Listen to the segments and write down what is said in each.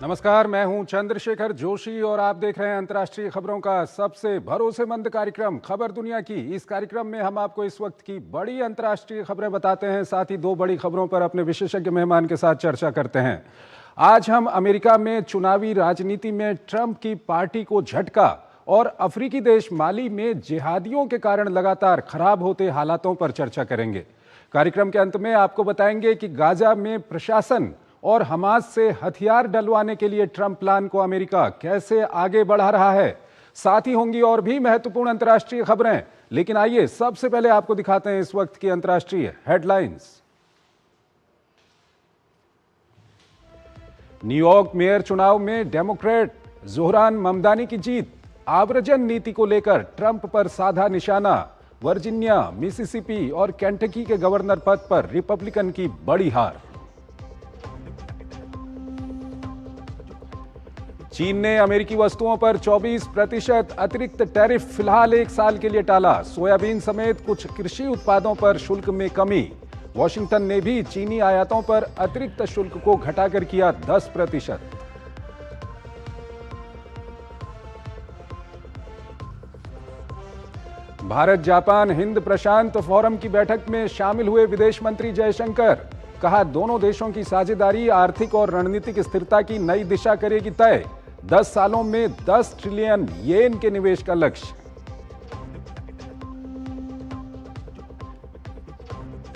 नमस्कार, मैं हूं चंद्रशेखर जोशी और आप देख रहे हैं अंतर्राष्ट्रीय खबरों का सबसे भरोसेमंद कार्यक्रम खबर दुनिया की। इस कार्यक्रम में हम आपको इस वक्त की बड़ी अंतर्राष्ट्रीय खबरें बताते हैं, साथ ही दो बड़ी खबरों पर अपने विशेषज्ञ मेहमान के साथ चर्चा करते हैं। आज हम अमेरिका में चुनावी राजनीति में ट्रंप की पार्टी को झटका और अफ्रीकी देश माली में जिहादियों के कारण लगातार खराब होते हालातों पर चर्चा करेंगे। कार्यक्रम के अंत में आपको बताएंगे कि गाजा में प्रशासन और हमास से हथियार डलवाने के लिए ट्रंप प्लान को अमेरिका कैसे आगे बढ़ा रहा है। साथ ही होंगी और भी महत्वपूर्ण अंतर्राष्ट्रीय खबरें, लेकिन आइए सबसे पहले आपको दिखाते हैं इस वक्त की अंतर्राष्ट्रीय हेडलाइंस। न्यूयॉर्क मेयर चुनाव में डेमोक्रेट जोहरान ममदानी की जीत। आव्रजन नीति को लेकर ट्रंप पर साधा निशाना। वर्जीनिया, मिसिसिपी और केंटकी के गवर्नर पद पर रिपब्लिकन की बड़ी हार। चीन ने अमेरिकी वस्तुओं पर 24% अतिरिक्त टैरिफ फिलहाल 1 साल के लिए टाला। सोयाबीन समेत कुछ कृषि उत्पादों पर शुल्क में कमी। वॉशिंगटन ने भी चीनी आयातों पर अतिरिक्त शुल्क को घटाकर किया 10%। भारत जापान हिंद प्रशांत फोरम की बैठक में शामिल हुए विदेश मंत्री जयशंकर। कहा, दोनों देशों की साझेदारी आर्थिक और रणनीतिक स्थिरता की नई दिशा करेगी तय। 10 सालों में 10 ट्रिलियन येन के निवेश का लक्ष्य।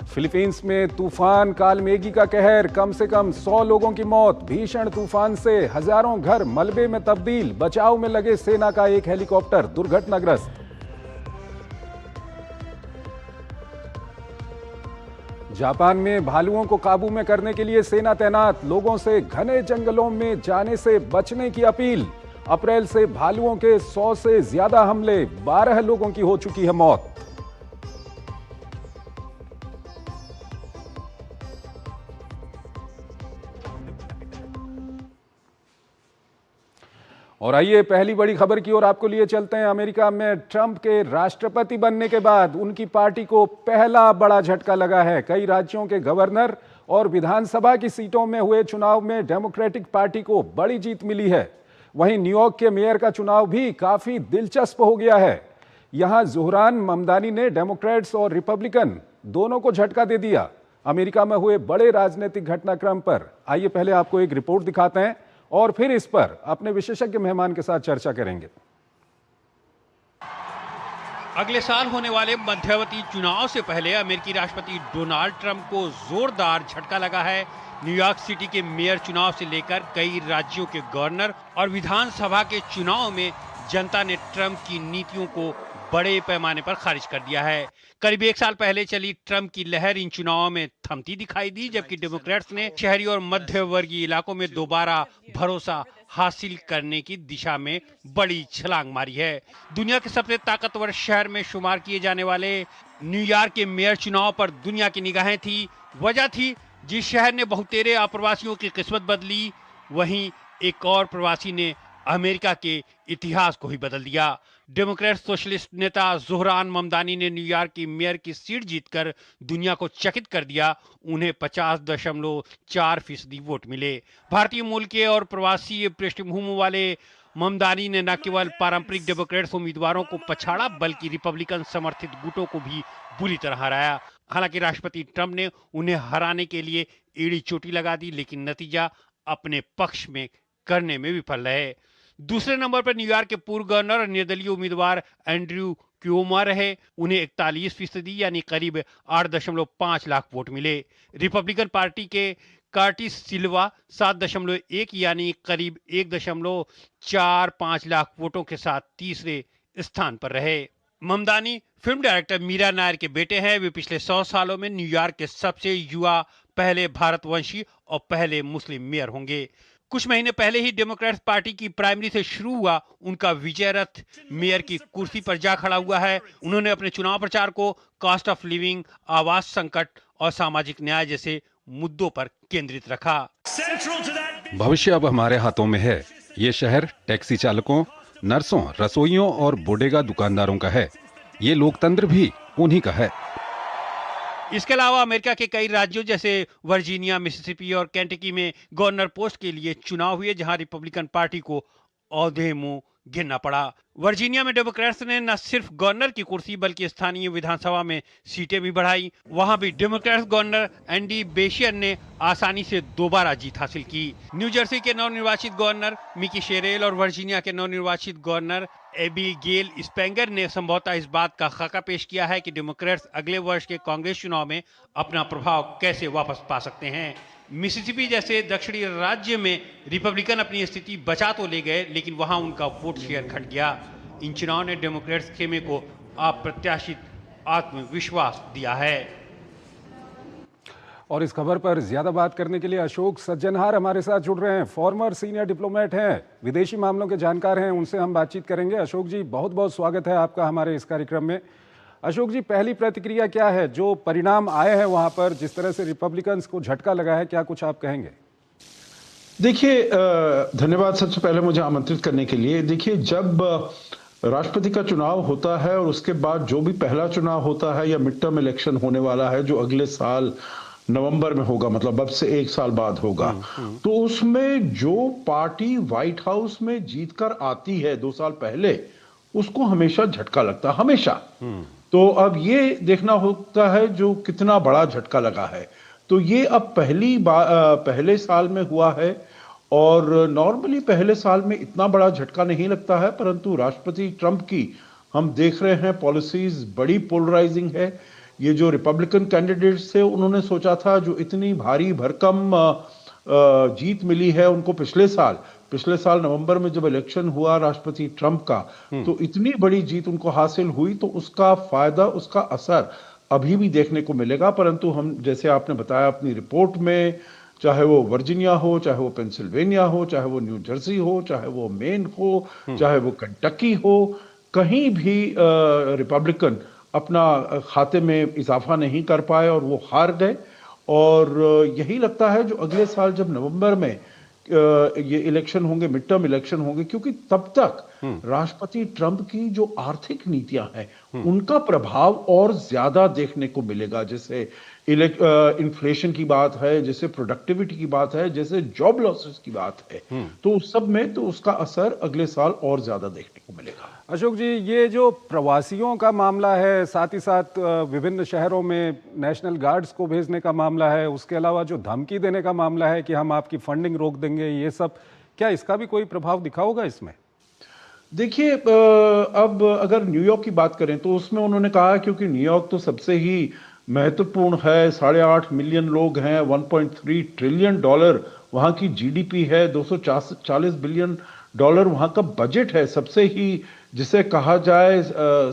फिलीपींस में तूफान कालमेगी का कहर, कम से कम 100 लोगों की मौत। भीषण तूफान से हजारों घर मलबे में तब्दील। बचाव में लगे सेना का एक हेलीकॉप्टर दुर्घटनाग्रस्त। जापान में भालुओं को काबू में करने के लिए सेना तैनात। लोगों से घने जंगलों में जाने से बचने की अपील। अप्रैल से भालुओं के 100 से ज्यादा हमले, 12 लोगों की हो चुकी है मौत। और आइए पहली बड़ी खबर की ओर आपको लिए चलते हैं। अमेरिका में ट्रंप के राष्ट्रपति बनने के बाद उनकी पार्टी को पहला बड़ा झटका लगा है। कई राज्यों के गवर्नर और विधानसभा की सीटों में हुए चुनाव में डेमोक्रेटिक पार्टी को बड़ी जीत मिली है। वहीं न्यूयॉर्क के मेयर का चुनाव भी काफी दिलचस्प हो गया है। यहां जोहरान ममदानी ने डेमोक्रेट्स और रिपब्लिकन दोनों को झटका दे दिया। अमेरिका में हुए बड़े राजनीतिक घटनाक्रम पर आइए पहले आपको एक रिपोर्ट दिखाते हैं और फिर इस पर अपने विशेषज्ञ मेहमान के साथ चर्चा करेंगे। अगले साल होने वाले मध्यवर्ती चुनाव से पहले अमेरिकी राष्ट्रपति डोनाल्ड ट्रंप को जोरदार झटका लगा है। न्यूयॉर्क सिटी के मेयर चुनाव से लेकर कई राज्यों के गवर्नर और विधानसभा के चुनाव में जनता ने ट्रंप की नीतियों को बड़े पैमाने पर खारिज कर दिया है। करीब 1 साल पहले चली ट्रंप की लहर इन चुनावों में थमती दिखाई दी, जबकि डेमोक्रेट्स ने शहरी और मध्य वर्गीय इलाकों में दोबारा भरोसा हासिल करने की दिशा में बड़ी छलांग मारी है। दुनिया के सबसे ताकतवर शहर में शुमार किए जाने वाले न्यूयॉर्क के मेयर चुनाव पर दुनिया की निगाहें थी। वजह थी जिस शहर ने बहुतेरे अप्रवासियों की किस्मत बदली, वहीं एक और प्रवासी ने अमेरिका के इतिहास को ही बदल दिया। डेमोक्रेट सोशलिस्ट नेता जोहरान ममदानी ने न्यूयॉर्क की मेयर की सीट जीतकर दुनिया को चकित कर दिया। उन्हें 50.4% वोट मिले। भारतीय मूल के और प्रवासी पृष्ठभूमि वाले ममदानी ने न केवल पारंपरिक डेमोक्रेट्स उम्मीदवारों को पछाड़ा, बल्कि रिपब्लिकन समर्थित गुटों को भी बुरी तरह हराया। हालांकि राष्ट्रपति ट्रंप ने उन्हें हराने के लिए एड़ी चोटी लगा दी, लेकिन नतीजा अपने पक्ष में करने में विफल रहे। दूसरे नंबर पर न्यूयॉर्क के पूर्व गवर्नर और निर्दलीय उम्मीदवार एंड्रयू क्यूमो रहे। उन्हें 41% यानी करीब 8.5 लाख वोट मिले। रिपब्लिकन पार्टी के कार्टिस सिल्वा 7.1 यानी करीब 1.45 लाख वोटों के साथ तीसरे स्थान पर रहे। ममदानी फिल्म डायरेक्टर मीरा नायर के बेटे हैं। वे पिछले 100 सालों में न्यूयॉर्क के सबसे युवा पहले भारतवंशी और पहले मुस्लिम मेयर होंगे। कुछ महीने पहले ही डेमोक्रेट्स पार्टी की प्राइमरी से शुरू हुआ उनका विजय रथ मेयर की कुर्सी पर जा खड़ा हुआ है। उन्होंने अपने चुनाव प्रचार को कॉस्ट ऑफ लिविंग, आवास संकट और सामाजिक न्याय जैसे मुद्दों पर केंद्रित रखा। भविष्य अब हमारे हाथों में है। ये शहर टैक्सी चालकों, नर्सों, रसोइयों और बोडेगा दुकानदारों का है। ये लोकतंत्र भी उन्हीं का है। इसके अलावा अमेरिका के कई राज्यों जैसे वर्जीनिया, मिसिसिपी और केंटकी में गवर्नर पोस्ट के लिए चुनाव हुए, जहां रिपब्लिकन पार्टी को औंधे मुंह गिनना पड़ा। वर्जीनिया में डेमोक्रेट्स ने न सिर्फ गवर्नर की कुर्सी बल्कि स्थानीय विधानसभा में सीटें भी बढ़ाई। वहां भी डेमोक्रेट्स गवर्नर एंडी बेशियर ने आसानी से दोबारा जीत हासिल की। न्यू जर्सी के नवनिर्वाचित गवर्नर मिकी शेरेल और वर्जीनिया के नवनिर्वाचित गवर्नर एबिगेल स्पेंगर ने संभवतः इस बात का खाका पेश किया है कि डेमोक्रेट्स अगले वर्ष के कांग्रेस चुनाव में अपना प्रभाव कैसे वापस पा सकते हैं। मिसिसिपी जैसे दक्षिणी राज्य में रिपब्लिकन अपनी स्थिति बचा तो ले गए, लेकिन वहां उनका वोट शेयर घट गया। इन चुनाव ने डेमोक्रेट्स खेमे को अप्रत्याशित आत्मविश्वास दिया है। और इस खबर पर ज्यादा बात करने के लिए अशोक सज्जनहार हमारे साथ जुड़ रहे हैं। फॉर्मर सीनियर डिप्लोमेट हैं, विदेशी मामलों के जानकार हैं, उनसे हम बातचीत करेंगे। अशोक जी, बहुत बहुत स्वागत है आपका हमारे इस कार्यक्रम में। अशोक जी, पहली प्रतिक्रिया क्या है? जो परिणाम आए हैं वहां पर, जिस तरह से रिपब्लिकन्स को झटका लगा है, क्या कुछ आप कहेंगे? देखिए, धन्यवाद सबसे पहले मुझे आमंत्रित करने के लिए। देखिए, जब राष्ट्रपति का चुनाव होता है और उसके बाद जो भी पहला चुनाव होता है या मिड टर्म इलेक्शन होने वाला है जो अगले साल नवंबर में होगा, मतलब अब से 1 साल बाद होगा, तो उसमें जो पार्टी व्हाइट हाउस में जीतकर आती है 2 साल पहले, उसको हमेशा झटका लगता है, हमेशा। तो अब ये देखना होता है जो कितना बड़ा झटका लगा है। तो ये अब पहले साल में हुआ है और नॉर्मली पहले साल में इतना बड़ा झटका नहीं लगता है, परंतु राष्ट्रपति ट्रंप की हम देख रहे हैं पॉलिसीज बड़ी पोलराइजिंग है। ये जो रिपब्लिकन कैंडिडेट्स थे, उन्होंने सोचा था जो इतनी भारी भरकम जीत मिली है उनको पिछले साल नवंबर में जब इलेक्शन हुआ राष्ट्रपति ट्रंप का, तो इतनी बड़ी जीत उनको हासिल हुई, तो उसका फायदा, उसका असर अभी भी देखने को मिलेगा। परंतु हम, जैसे आपने बताया अपनी रिपोर्ट में, चाहे वो वर्जीनिया हो, चाहे वो पेंसिल्वेनिया हो, चाहे वो न्यू जर्सी हो, चाहे वो मेन हो, चाहे वो कंटकी हो, कहीं भी रिपब्लिकन अपना खाते में इजाफा नहीं कर पाए और वो हार गए। और यही लगता है जो अगले साल जब नवंबर में ये इलेक्शन होंगे, मिड टर्म इलेक्शन होंगे, क्योंकि तब तक राष्ट्रपति ट्रंप की जो आर्थिक नीतियां हैं उनका प्रभाव और ज्यादा देखने को मिलेगा। जैसे इन्फ्लेशन की बात है, जैसे प्रोडक्टिविटी की बात है, जैसे जॉब लॉसेस की बात है, तो उस सब में तो उसका असर अगले साल और ज्यादा देखने को मिलेगा। अशोक जी, ये जो प्रवासियों का मामला है, साथ ही साथ विभिन्न शहरों में नेशनल गार्ड्स को भेजने का मामला है, उसके अलावा जो धमकी देने का मामला है कि हम आपकी फंडिंग रोक देंगे, ये सब, क्या इसका भी कोई प्रभाव दिखा होगा इसमें? देखिए, अब अगर न्यूयॉर्क की बात करें तो उसमें उन्होंने कहा, क्योंकि न्यूयॉर्क तो सबसे ही महत्वपूर्ण है, 8.5 मिलियन लोग हैं, $1.3 ट्रिलियन वहां की जीडीपी है, $240 बिलियन वहां का बजट है, सबसे ही जिसे कहा जाए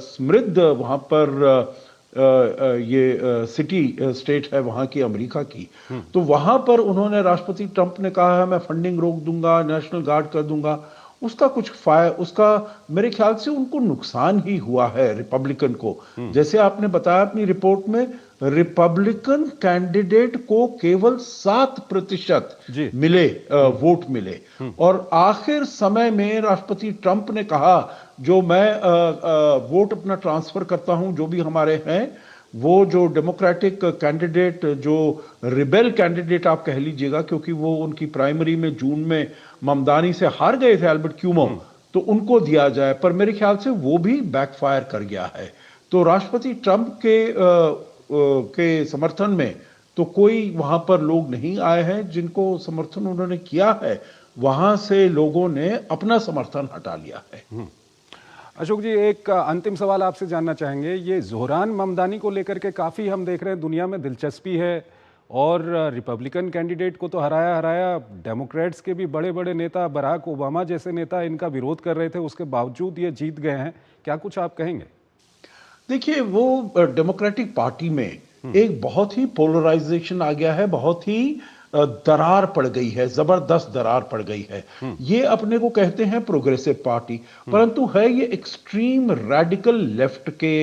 समृद्ध वहां पर ये सिटी स्टेट है वहां की, अमेरिका की। तो वहां पर उन्होंने, राष्ट्रपति ट्रंप ने कहा है मैं फंडिंग रोक दूंगा, नेशनल गार्ड कर दूंगा। उसका मेरे ख्याल से उनको नुकसान ही हुआ है रिपब्लिकन को। जैसे आपने बताया अपनी रिपोर्ट में, रिपब्लिकन कैंडिडेट को केवल 7% मिले, वोट मिले। और आखिर समय में राष्ट्रपति ट्रंप ने कहा जो मैं वोट अपना ट्रांसफर करता हूं, जो भी हमारे हैं, वो जो डेमोक्रेटिक कैंडिडेट, जो रिबेल कैंडिडेट आप कह लीजिएगा, क्योंकि वो उनकी प्राइमरी में जून में ममदानी से हार गए थे, एल्बर्ट क्यूमो, तो उनको दिया जाए। पर मेरे ख्याल से वो भी बैकफायर कर गया है। तो राष्ट्रपति ट्रंप के समर्थन में तो कोई वहां पर लोग नहीं आए हैं। जिनको समर्थन उन्होंने किया है, वहां से लोगों ने अपना समर्थन हटा लिया है। अशोक जी, एक अंतिम सवाल आपसे जानना चाहेंगे। ये जोहरान ममदानी को लेकर के काफ़ी हम देख रहे हैं दुनिया में दिलचस्पी है, और रिपब्लिकन कैंडिडेट को तो हराया, डेमोक्रेट्स के भी बड़े बड़े नेता, बराक ओबामा जैसे नेता इनका विरोध कर रहे थे, उसके बावजूद ये जीत गए हैं। क्या कुछ आप कहेंगे? देखिए, वो डेमोक्रेटिक पार्टी में एक बहुत ही पोलराइजेशन आ गया है, बहुत ही दरार पड़ गई है, जबरदस्त दरार पड़ गई है। ये अपने को कहते हैं प्रोग्रेसिव पार्टी, परंतु है ये एक्सट्रीम रेडिकल लेफ्ट के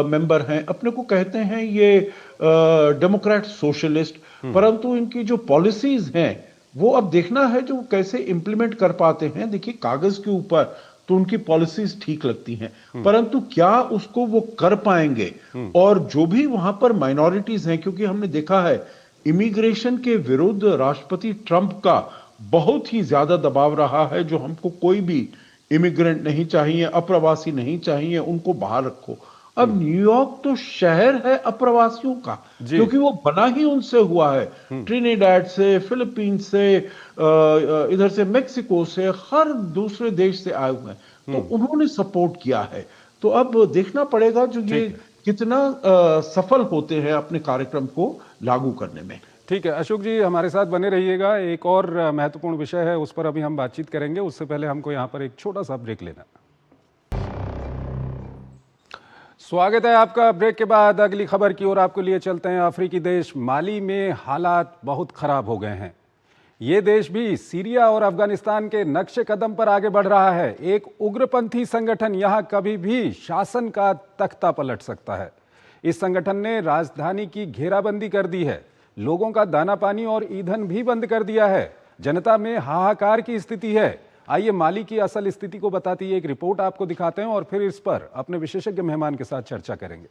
मेंबर हैं। अपने को कहते हैं ये डेमोक्रेट सोशलिस्ट, परंतु इनकी जो पॉलिसीज हैं वो अब देखना है जो कैसे इंप्लीमेंट कर पाते हैं। देखिए, कागज के ऊपर तो उनकी पॉलिसीज ठीक लगती हैं, परंतु क्या उसको वो कर पाएंगे? और जो भी वहां पर माइनॉरिटीज हैं, क्योंकि हमने देखा है इमिग्रेशन के विरुद्ध राष्ट्रपति ट्रंप का बहुत ही ज्यादा दबाव रहा है, जो हमको कोई भी इमिग्रेंट नहीं चाहिए, अप्रवासी नहीं चाहिए, उनको बाहर रखो। अब न्यूयॉर्क तो शहर है अप्रवासियों का, क्योंकि वो बना ही उनसे हुआ है, ट्रिनिडाड से, फिलीपींस से, इधर से मेक्सिको से, हर दूसरे देश से आए हुए हैं, तो उन्होंने सपोर्ट किया है। तो अब देखना पड़ेगा जो ये कितना सफल होते हैं अपने कार्यक्रम को लागू करने में। ठीक है अशोक जी, हमारे साथ बने रहिएगा। एक और महत्वपूर्ण विषय है, उस पर अभी हम बातचीत करेंगे। उससे पहले हमको यहाँ पर एक छोटा सा ब्रेक लेना। स्वागत है आपका। ब्रेक के बाद अगली खबर की ओर आपको लिए चलते हैं। अफ्रीकी देश माली में हालात बहुत खराब हो गए हैं। ये देश भी सीरिया और अफगानिस्तान के नक्शे कदम पर आगे बढ़ रहा है। एक उग्रपंथी संगठन यहां कभी भी शासन का तख्ता पलट सकता है। इस संगठन ने राजधानी की घेराबंदी कर दी है, लोगों का दाना पानी और ईंधन भी बंद कर दिया है। जनता में हाहाकार की स्थिति है। आइए माली की असल स्थिति को बताती एक रिपोर्ट आपको दिखाते हैं और फिर इस पर अपने विशेषज्ञ मेहमान के साथ चर्चा करेंगे।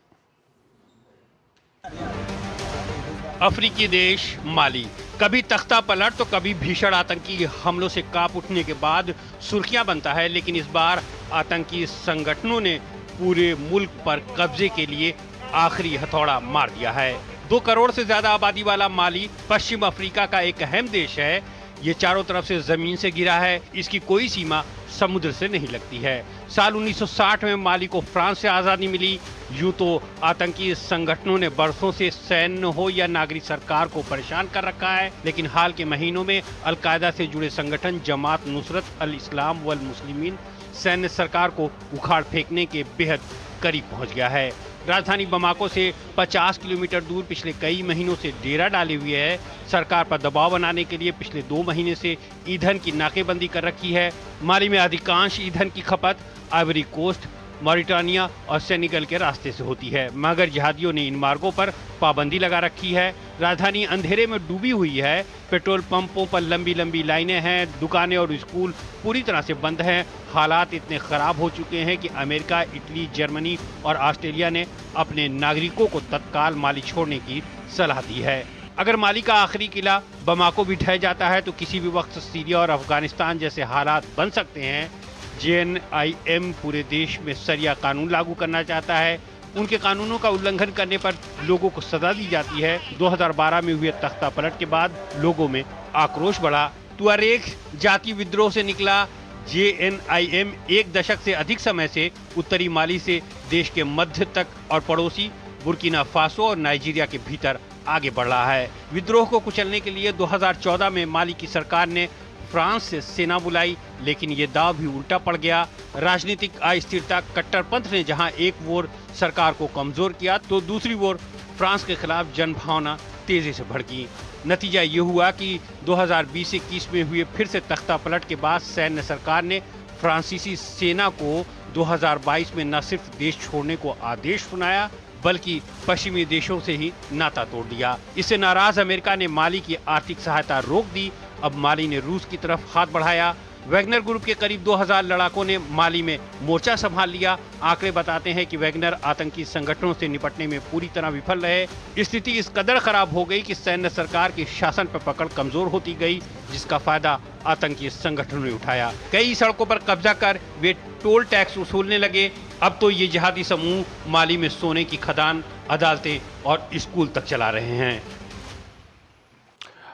अफ्रीकी देश माली कभी तख्ता पलट तो कभी भीषण आतंकी हमलों से कांप उठने के बाद सुर्खियां बनता है, लेकिन इस बार आतंकी संगठनों ने पूरे मुल्क पर कब्जे के लिए आखिरी हथौड़ा मार दिया है। 2 करोड़ से ज्यादा आबादी वाला माली पश्चिम अफ्रीका का एक अहम देश है। ये चारों तरफ से जमीन से घिरा है, इसकी कोई सीमा समुद्र से नहीं लगती है। साल 1960 में माली को फ्रांस से आजादी मिली। यूं तो आतंकी संगठनों ने बरसों से सैन्य हो या नागरिक सरकार को परेशान कर रखा है, लेकिन हाल के महीनों में अलकायदा से जुड़े संगठन जमात नुसरत अल इस्लाम वल मुस्लिमीन सैन्य सरकार को उखाड़ फेंकने के बेहद करीब पहुंच गया है। राजधानी बमाको से 50 किलोमीटर दूर पिछले कई महीनों से डेरा डाले हुए है। सरकार पर दबाव बनाने के लिए पिछले 2 महीने से ईंधन की नाकेबंदी कर रखी है। माली में अधिकांश ईंधन की खपत आइवरी कोस्ट, मॉरिटानिया और सेनेगल के रास्ते से होती है, मगर जिहादियों ने इन मार्गों पर पाबंदी लगा रखी है। राजधानी अंधेरे में डूबी हुई है। पेट्रोल पंपों पर लंबी लंबी लाइनें हैं। दुकानें और स्कूल पूरी तरह से बंद हैं। हालात इतने खराब हो चुके हैं कि अमेरिका, इटली, जर्मनी और ऑस्ट्रेलिया ने अपने नागरिकों को तत्काल माली छोड़ने की सलाह दी है। अगर माली का आखिरी किला बमाको भी ढह जाता है तो किसी भी वक्त सीरिया और अफगानिस्तान जैसे हालात बन सकते हैं। JNIM पूरे देश में शरिया कानून लागू करना चाहता है। उनके कानूनों का उल्लंघन करने पर लोगों को सजा दी जाती है। 2012 में हुए तख्ता पलट के बाद लोगों में आक्रोश बढ़ा। तुआरेग जाति विद्रोह से निकला। JNIM 1 दशक से अधिक समय से उत्तरी माली से देश के मध्य तक और पड़ोसी बुर्किना फासो और नाइजीरिया के भीतर आगे बढ़ रहा है। विद्रोह को कुचलने के लिए 2014 में माली की सरकार ने फ्रांस से सेना बुलाई, लेकिन ये दाव भी उल्टा पड़ गया। राजनीतिक अस्थिरता, कट्टरपंथ ने जहां एक ओर सरकार को कमजोर किया तो दूसरी ओर फ्रांस के खिलाफ जनभावना तेजी से भड़की। नतीजा ये हुआ कि 2020-21 में हुए फिर से तख्ता पलट के बाद सैन्य सरकार ने फ्रांसीसी सेना को 2022 में न सिर्फ देश छोड़ने को आदेश सुनाया, बल्कि पश्चिमी देशों से ही नाता तोड़ दिया। इससे नाराज अमेरिका ने माली की आर्थिक सहायता रोक दी। अब माली ने रूस की तरफ हाथ बढ़ाया। वैगनर ग्रुप के करीब 2000 लड़ाकों ने माली में मोर्चा संभाल लिया। आंकड़े बताते हैं कि वैगनर आतंकी संगठनों से निपटने में पूरी तरह विफल रहे। स्थिति इस कदर खराब हो गई कि सैन्य सरकार की शासन पर पकड़ कमजोर होती गई, जिसका फायदा आतंकी संगठनों ने उठाया। कई सड़कों पर कब्जा कर वे टोल टैक्स वसूलने लगे। अब तो ये जिहादी समूह माली में सोने की खदान, अदालतें और स्कूल तक चला रहे हैं।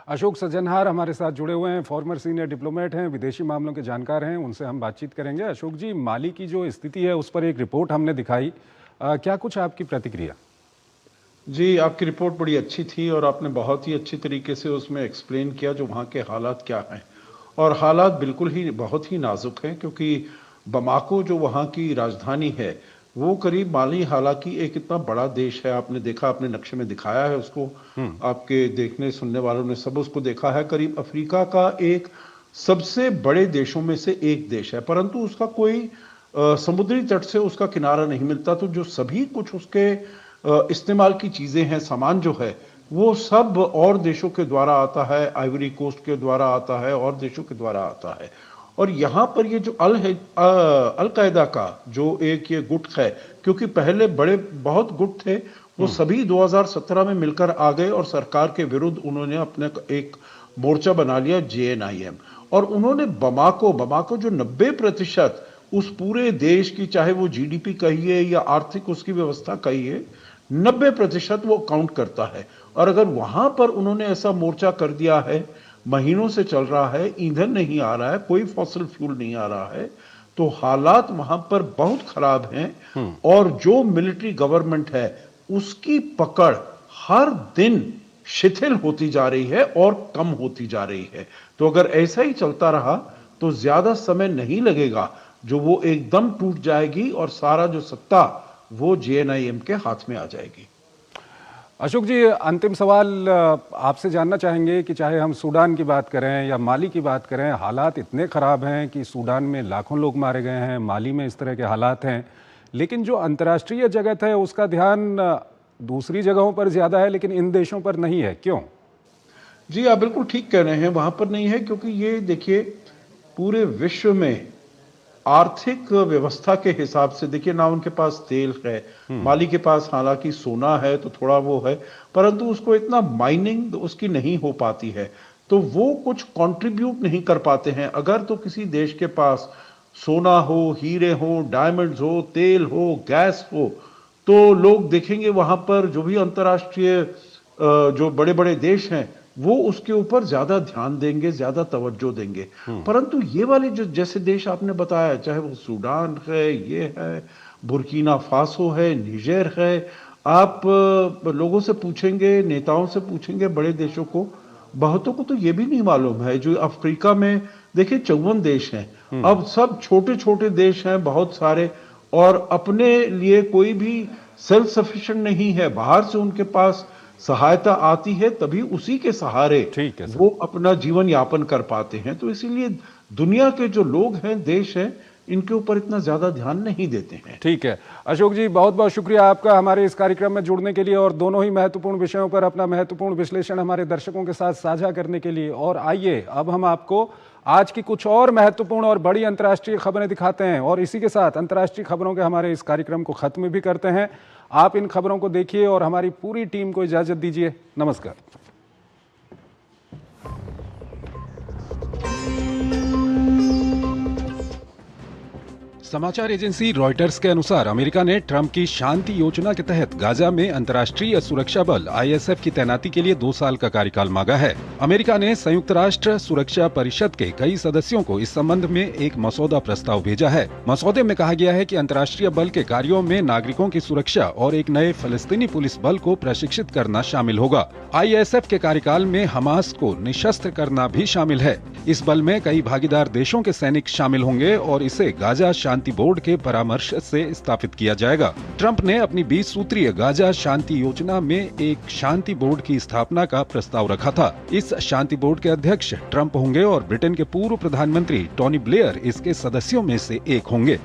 अशोक सज्जनहार हमारे साथ जुड़े हुए हैं, फॉर्मर सीनियर डिप्लोमेट हैं, विदेशी मामलों के जानकार हैं, उनसे हम बातचीत करेंगे। अशोक जी, माली की जो स्थिति है उस पर एक रिपोर्ट हमने दिखाई, क्या कुछ आपकी प्रतिक्रिया? जी, आपकी रिपोर्ट बड़ी अच्छी थी और आपने बहुत ही अच्छी तरीके से उसमें एक्सप्लेन किया जो वहाँ के हालात क्या हैं। और हालात बिल्कुल ही बहुत ही नाजुक हैं, क्योंकि बमाको जो वहाँ की राजधानी है वो करीब माली, हालांकि एक इतना बड़ा देश है, आपने देखा, आपने नक्शे में दिखाया है उसको, आपके देखने सुनने वालों ने सब उसको देखा है। करीब अफ्रीका का एक सबसे बड़े देशों में से एक देश है, परंतु उसका कोई समुद्री तट से उसका किनारा नहीं मिलता। तो जो सभी कुछ उसके इस्तेमाल की चीजें हैं, सामान जो है, वो सब और देशों के द्वारा आता है, आइवरी कोस्ट के द्वारा आता है और देशों के द्वारा आता है। और यहाँ पर ये जो अल कायदा का जो एक ये गुट है, क्योंकि पहले बड़े बहुत गुट थे, वो सभी 2017 में मिलकर आ गए और सरकार के विरुद्ध उन्होंने अपने एक मोर्चा बना लिया JNIM, और उन्होंने बमाको जो 90% उस पूरे देश की, चाहे वो GDP कहिए या आर्थिक उसकी व्यवस्था कहिए, 90% वो काउंट करता है। और अगर वहां पर उन्होंने ऐसा मोर्चा कर दिया है, महीनों से चल रहा है, ईंधन नहीं आ रहा है, कोई फॉसिल फ्यूल नहीं आ रहा है, तो हालात वहां पर बहुत खराब हैं। और जो मिलिट्री गवर्नमेंट है उसकी पकड़ हर दिन शिथिल होती जा रही है और कम होती जा रही है। तो अगर ऐसा ही चलता रहा तो ज्यादा समय नहीं लगेगा जो वो एकदम टूट जाएगी और सारा जो सत्ता वो JNIM के हाथ में आ जाएगी। अशोक जी, अंतिम सवाल आपसे जानना चाहेंगे कि चाहे हम सूडान की बात करें या माली की बात करें, हालात इतने ख़राब हैं कि सूडान में लाखों लोग मारे गए हैं, माली में इस तरह के हालात हैं, लेकिन जो अंतर्राष्ट्रीय जगत है उसका ध्यान दूसरी जगहों पर ज़्यादा है, लेकिन इन देशों पर नहीं है, क्यों? जी, आप बिल्कुल ठीक कह रहे हैं, वहां पर नहीं है क्योंकि ये देखिए पूरे विश्व में आर्थिक व्यवस्था के हिसाब से देखिए ना उनके पास तेल है, माली के पास हालांकि सोना है तो थोड़ा वो है, परंतु उसको इतना माइनिंग उसकी नहीं हो पाती है, तो वो कुछ कंट्रीब्यूट नहीं कर पाते हैं। अगर तो किसी देश के पास सोना हो, हीरे हो, डायमंड्स हो, तेल हो, गैस हो, तो लोग देखेंगे वहां पर जो भी अंतर्राष्ट्रीय जो बड़े बड़े देश हैं वो उसके ऊपर ज्यादा ध्यान देंगे, ज्यादा तवज्जो देंगे। परंतु ये वाले जो जैसे देश आपने बताया, चाहे वो सूडान है, ये है, बुर्किना फासो है, निजेर है, आप लोगों से पूछेंगे, नेताओं से पूछेंगे बड़े देशों को, बहुतों को तो ये भी नहीं मालूम है। जो अफ्रीका में देखिए 54 देश हैं, अब सब छोटे छोटे देश हैं बहुत सारे, और अपने लिए कोई भी सेल्फ सफिशिएंट नहीं है, बाहर से उनके पास सहायता आती है, तभी उसी के सहारे वो अपना जीवन यापन कर पाते हैं। तो इसीलिए दुनिया के जो लोग हैं, देश हैं, इनके ऊपर इतना ज्यादा ध्यान नहीं देते हैं। ठीक है अशोक जी, बहुत बहुत शुक्रिया आपका हमारे इस कार्यक्रम में जुड़ने के लिए और दोनों ही महत्वपूर्ण विषयों पर अपना महत्वपूर्ण विश्लेषण हमारे दर्शकों के साथ साझा करने के लिए। और आइए अब हम आपको आज की कुछ और महत्वपूर्ण और बड़ी अंतर्राष्ट्रीय खबरें दिखाते हैं और इसी के साथ अंतर्राष्ट्रीय खबरों के हमारे इस कार्यक्रम को खत्म भी करते हैं। आप इन खबरों को देखिए और हमारी पूरी टीम को इजाजत दीजिए। नमस्कार। समाचार एजेंसी रॉयटर्स के अनुसार अमेरिका ने ट्रंप की शांति योजना के तहत गाजा में अंतर्राष्ट्रीय सुरक्षा बल ISF की तैनाती के लिए 2 साल का कार्यकाल मांगा है। अमेरिका ने संयुक्त राष्ट्र सुरक्षा परिषद के कई सदस्यों को इस संबंध में एक मसौदा प्रस्ताव भेजा है। मसौदे में कहा गया है कि अंतर्राष्ट्रीय बल के कार्यों में नागरिकों की सुरक्षा और एक नए फलस्तीनी पुलिस बल को प्रशिक्षित करना शामिल होगा। ISF के कार्यकाल में हमास को निशस्त्र करना भी शामिल है। इस बल में कई भागीदार देशों के सैनिक शामिल होंगे और इसे गाजा शांति बोर्ड के परामर्श से स्थापित किया जाएगा। ट्रंप ने अपनी 20 सूत्रीय गाजा शांति योजना में एक शांति बोर्ड की स्थापना का प्रस्ताव रखा था। इस शांति बोर्ड के अध्यक्ष ट्रंप होंगे और ब्रिटेन के पूर्व प्रधानमंत्री टोनी ब्लेयर इसके सदस्यों में से एक होंगे।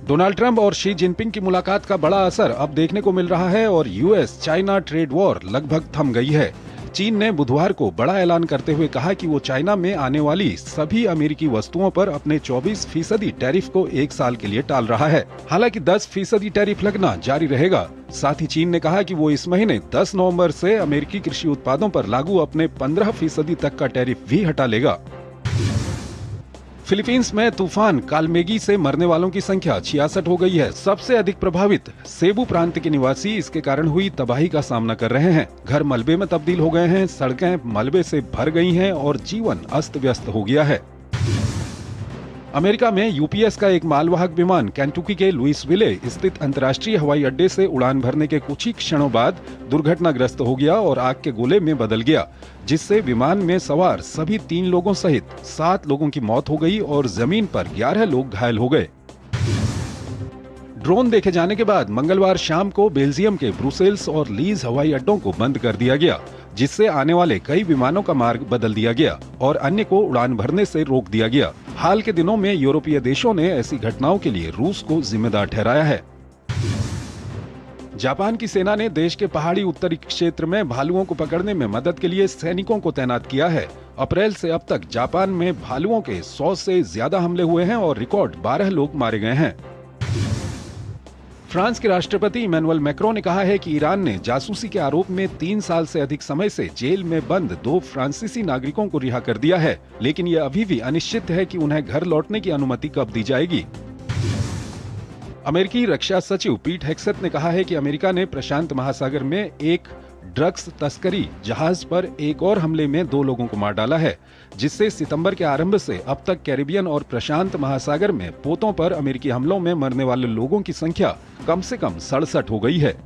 डोनाल्ड ट्रंप और शी जिनपिंग की मुलाकात का बड़ा असर अब देखने को मिल रहा है और US चाइना ट्रेड वॉर लगभग थम गई है। चीन ने बुधवार को बड़ा ऐलान करते हुए कहा कि वो चाइना में आने वाली सभी अमेरिकी वस्तुओं पर अपने 24% टैरिफ को 1 साल के लिए टाल रहा है। हालांकि 10% टैरिफ लगना जारी रहेगा। साथ ही चीन ने कहा कि वो इस महीने 10 नवंबर से अमेरिकी कृषि उत्पादों पर लागू अपने 15% तक का टैरिफ भी हटा लेगा। फिलीपींस में तूफान कालमेगी से मरने वालों की संख्या 66 हो गई है। सबसे अधिक प्रभावित सेबू प्रांत के निवासी इसके कारण हुई तबाही का सामना कर रहे हैं। घर मलबे में तब्दील हो गए हैं, सड़कें मलबे से भर गई हैं और जीवन अस्त व्यस्त हो गया है। अमेरिका में UPS का एक मालवाहक विमान केंटुकी के लुइसविले स्थित अंतर्राष्ट्रीय हवाई अड्डे से उड़ान भरने के कुछ ही क्षणों बाद दुर्घटनाग्रस्त हो गया और आग के गोले में बदल गया, जिससे विमान में सवार सभी 3 लोगों सहित 7 लोगों की मौत हो गई और जमीन पर 11 लोग घायल हो गए। ड्रोन देखे जाने के बाद मंगलवार शाम को बेल्जियम के ब्रुसेल्स और लीज हवाई अड्डों को बंद कर दिया गया, जिससे आने वाले कई विमानों का मार्ग बदल दिया गया और अन्य को उड़ान भरने से रोक दिया गया। हाल के दिनों में यूरोपीय देशों ने ऐसी घटनाओं के लिए रूस को जिम्मेदार ठहराया है। जापान की सेना ने देश के पहाड़ी उत्तरी क्षेत्र में भालुओं को पकड़ने में मदद के लिए सैनिकों को तैनात किया है। अप्रैल से अब तक जापान में भालुओं के 100 से ज्यादा हमले हुए हैं और रिकॉर्ड 12 लोग मारे गए हैं। फ्रांस के राष्ट्रपति इमैनुअल मैक्रों ने कहा है कि ईरान ने जासूसी के आरोप में 3 साल से अधिक समय से जेल में बंद 2 फ्रांसीसी नागरिकों को रिहा कर दिया है, लेकिन यह अभी भी अनिश्चित है कि उन्हें घर लौटने की अनुमति कब दी जाएगी। अमेरिकी रक्षा सचिव पीट हेग्सेथ ने कहा है कि अमेरिका ने प्रशांत महासागर में एक ड्रग्स तस्करी जहाज पर एक और हमले में 2 लोगों को मार डाला है, जिससे सितंबर के आरंभ से अब तक कैरिबियन और प्रशांत महासागर में पोतों पर अमेरिकी हमलों में मरने वाले लोगों की संख्या कम से कम 67 हो गई है।